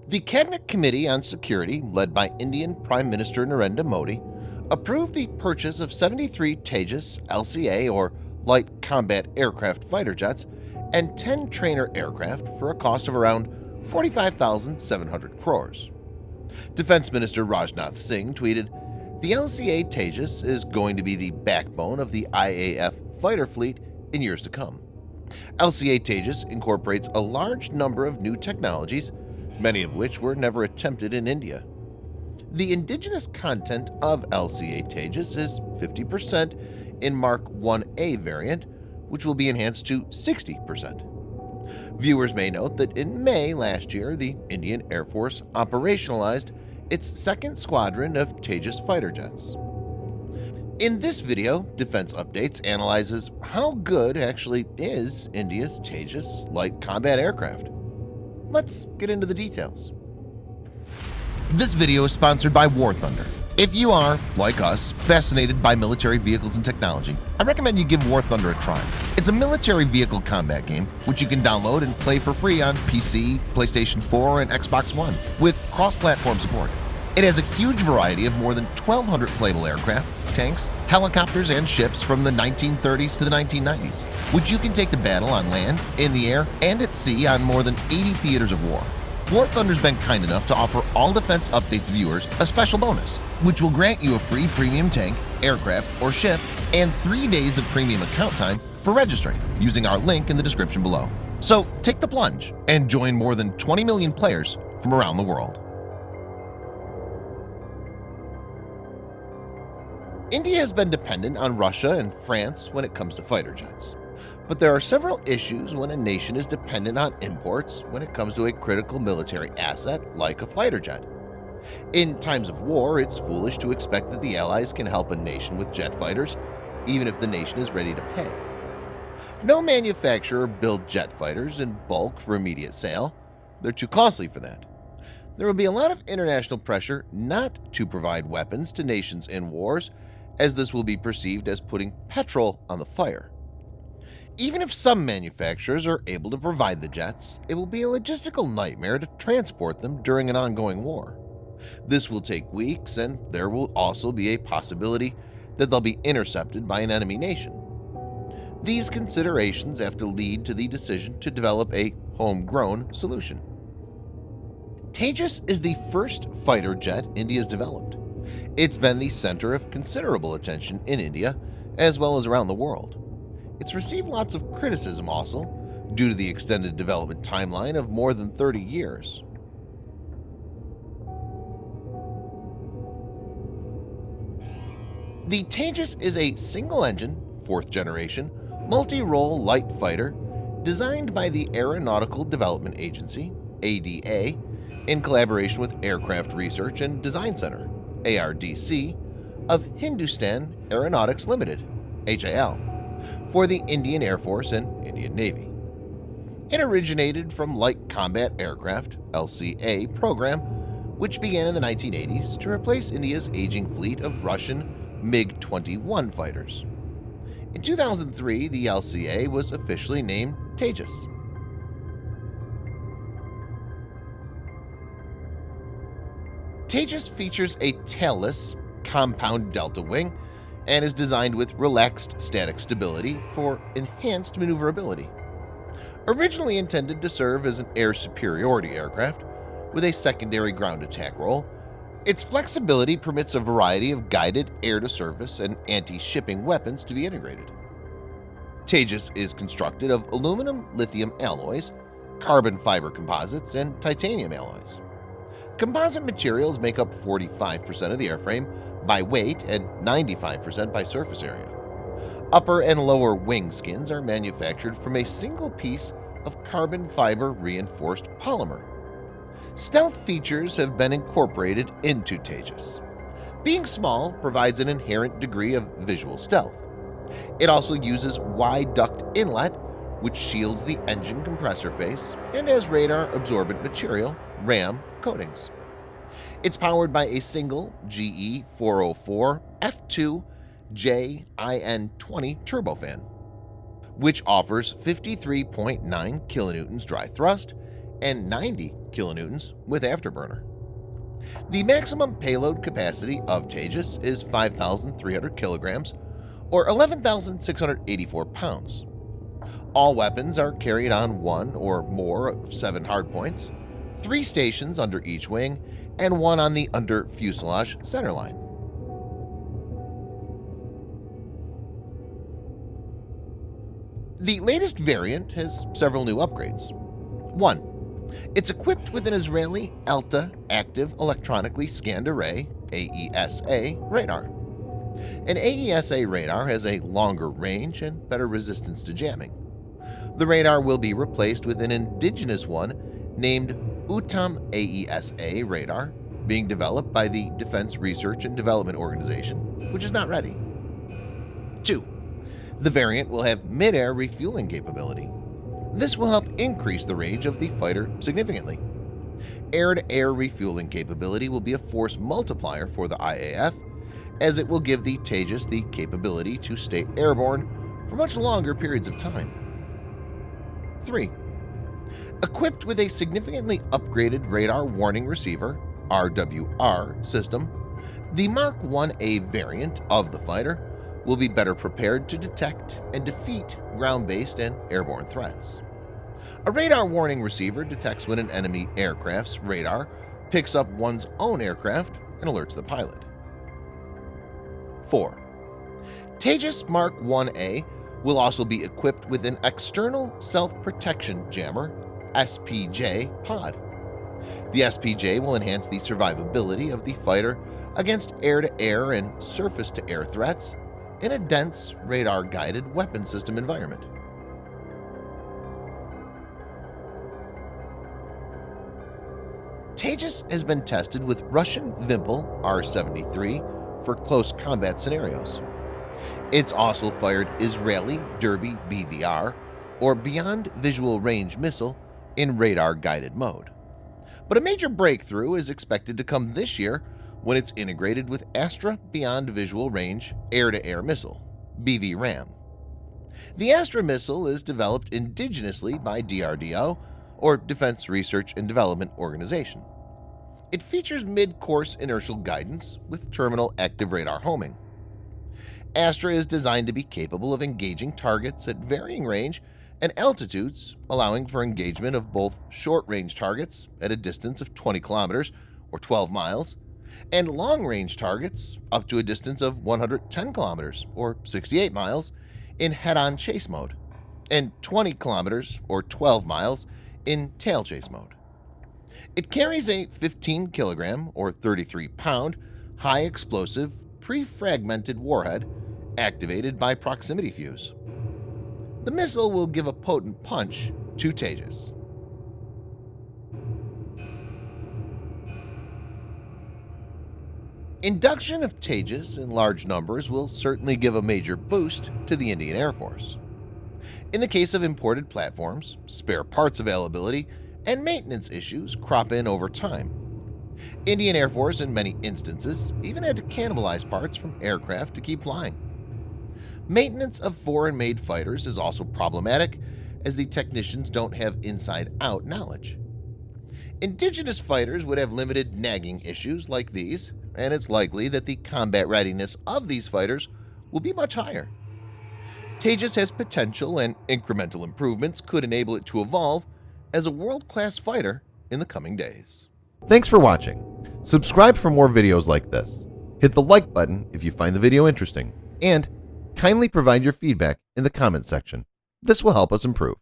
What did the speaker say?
The Cabinet Committee on Security, led by Indian Prime Minister Narendra Modi, approved the purchase of 73 Tejas LCA or light combat aircraft fighter jets and 10 trainer aircraft for a cost of around 45,700 crores. Defense Minister Rajnath Singh tweeted, "The LCA Tejas is going to be the backbone of the IAF fighter fleet in years to come." LCA Tejas incorporates a large number of new technologies, many of which were never attempted in India. The indigenous content of LCA Tejas is 50% in Mark 1A variant, which will be enhanced to 60%. Viewers may note that in May last year, the Indian Air Force operationalized its second squadron of Tejas fighter jets. In this video, Defense Updates analyzes how good actually is India's Tejas light combat aircraft. Let's get into the details. This video is sponsored by War Thunder. If you are, like us, fascinated by military vehicles and technology, I recommend you give War Thunder a try. It's a military vehicle combat game which you can download and play for free on PC, PlayStation 4, and Xbox One with cross-platform support. It has a huge variety of more than 1,200 playable aircraft, tanks, helicopters, and ships from the 1930s to the 1990s, which you can take to battle on land, in the air, and at sea on more than 80 theaters of war. War Thunder's been kind enough to offer all Defense Updates viewers a special bonus, which will grant you a free premium tank, aircraft, or ship, and 3 days of premium account time for registering using our link in the description below. So take the plunge and join more than 20 million players from around the world. India has been dependent on Russia and France when it comes to fighter jets. But there are several issues when a nation is dependent on imports when it comes to a critical military asset like a fighter jet. In times of war, it's foolish to expect that the Allies can help a nation with jet fighters, even if the nation is ready to pay. No manufacturer builds jet fighters in bulk for immediate sale. They're too costly for that. There will be a lot of international pressure not to provide weapons to nations in wars, as this will be perceived as putting petrol on the fire. Even if some manufacturers are able to provide the jets, it will be a logistical nightmare to transport them during an ongoing war. This will take weeks, and there will also be a possibility that they'll be intercepted by an enemy nation. These considerations have to lead to the decision to develop a homegrown solution. Tejas is the first fighter jet India has developed. It's been the center of considerable attention in India as well as around the world. It's received lots of criticism also, due to the extended development timeline of more than 30 years. The Tejas is a single-engine, fourth-generation, multi-role light fighter designed by the Aeronautical Development Agency, ADA, in collaboration with Aircraft Research and Design Center, ARDC, of Hindustan Aeronautics Limited, HAL, for the Indian Air Force and Indian Navy. It originated from Light Combat Aircraft (LCA) program, which began in the 1980s to replace India's aging fleet of Russian MiG-21 fighters. In 2003, the LCA was officially named Tejas. Tejas features a tailless, compound delta wing and is designed with relaxed static stability for enhanced maneuverability. Originally intended to serve as an air superiority aircraft with a secondary ground attack role, its flexibility permits a variety of guided air-to-surface and anti-shipping weapons to be integrated. Tejas is constructed of aluminum-lithium alloys, carbon fiber composites, and titanium alloys. Composite materials make up 45% of the airframe by weight and 95% by surface area. Upper and lower wing skins are manufactured from a single piece of carbon fiber reinforced polymer. Stealth features have been incorporated into Tejas. Being small provides an inherent degree of visual stealth. It also uses wide duct inlet, which shields the engine compressor face, and has radar-absorbent material, RAM, coatings. It's powered by a single GE 404 F2 JIN20 turbofan, which offers 53.9 kilonewtons dry thrust and 90 kilonewtons with afterburner. The maximum payload capacity of Tejas is 5,300 kilograms, or 11,684 pounds. All weapons are carried on one or more of 7 hardpoints, 3 stations under each wing, and 1 on the under-fuselage centerline. The latest variant has several new upgrades. 1. It's equipped with an Israeli Lca Active Electronically Scanned Array (AESA) radar. An AESA radar has a longer range and better resistance to jamming. The radar will be replaced with an indigenous one named UTAM AESA radar, being developed by the Defense Research and Development Organization, which is not ready. 2. The variant will have mid-air refueling capability. This will help increase the range of the fighter significantly. Air-to-air refueling capability will be a force multiplier for the IAF, as it will give the Tejas the capability to stay airborne for much longer periods of time. 3. Equipped with a significantly upgraded radar warning receiver (RWR) system, the Mark 1A variant of the fighter will be better prepared to detect and defeat ground-based and airborne threats. A radar warning receiver detects when an enemy aircraft's radar picks up one's own aircraft and alerts the pilot. 4. Tejas Mark 1A will also be equipped with an external self-protection jammer (SPJ) pod. The SPJ will enhance the survivability of the fighter against air-to-air and surface-to-air threats in a dense, radar-guided weapon system environment. Tejas has been tested with Russian Vimpel R-73 for close combat scenarios. It's also fired Israeli Derby BVR, or Beyond Visual Range Missile, in radar-guided mode. But a major breakthrough is expected to come this year when it's integrated with Astra Beyond Visual Range Air-to-Air Missile, BVRAM. The Astra missile is developed indigenously by DRDO, or Defense Research and Development Organization. It features mid-course inertial guidance with terminal active radar homing. Astra is designed to be capable of engaging targets at varying range and altitudes, allowing for engagement of both short-range targets at a distance of 20 kilometers or 12 miles, and long-range targets up to a distance of 110 kilometers or 68 miles in head-on chase mode, and 20 kilometers or 12 miles in tail chase mode. It carries a 15 kilogram or 33 pound high-explosive pre-fragmented warhead activated by proximity fuse. The missile will give a potent punch to Tejas. Induction of Tejas in large numbers will certainly give a major boost to the Indian Air Force. In the case of imported platforms, spare parts availability and maintenance issues crop in over time. Indian Air Force, in many instances, even had to cannibalize parts from aircraft to keep flying. Maintenance of foreign-made fighters is also problematic, as the technicians don't have inside-out knowledge. Indigenous fighters would have limited nagging issues like these, and it's likely that the combat readiness of these fighters will be much higher. Tejas has potential, and incremental improvements could enable it to evolve as a world-class fighter in the coming days. Thanks for watching. Subscribe for more videos like this. Hit the like button if you find the video interesting, and kindly provide your feedback in the comment section. This will help us improve.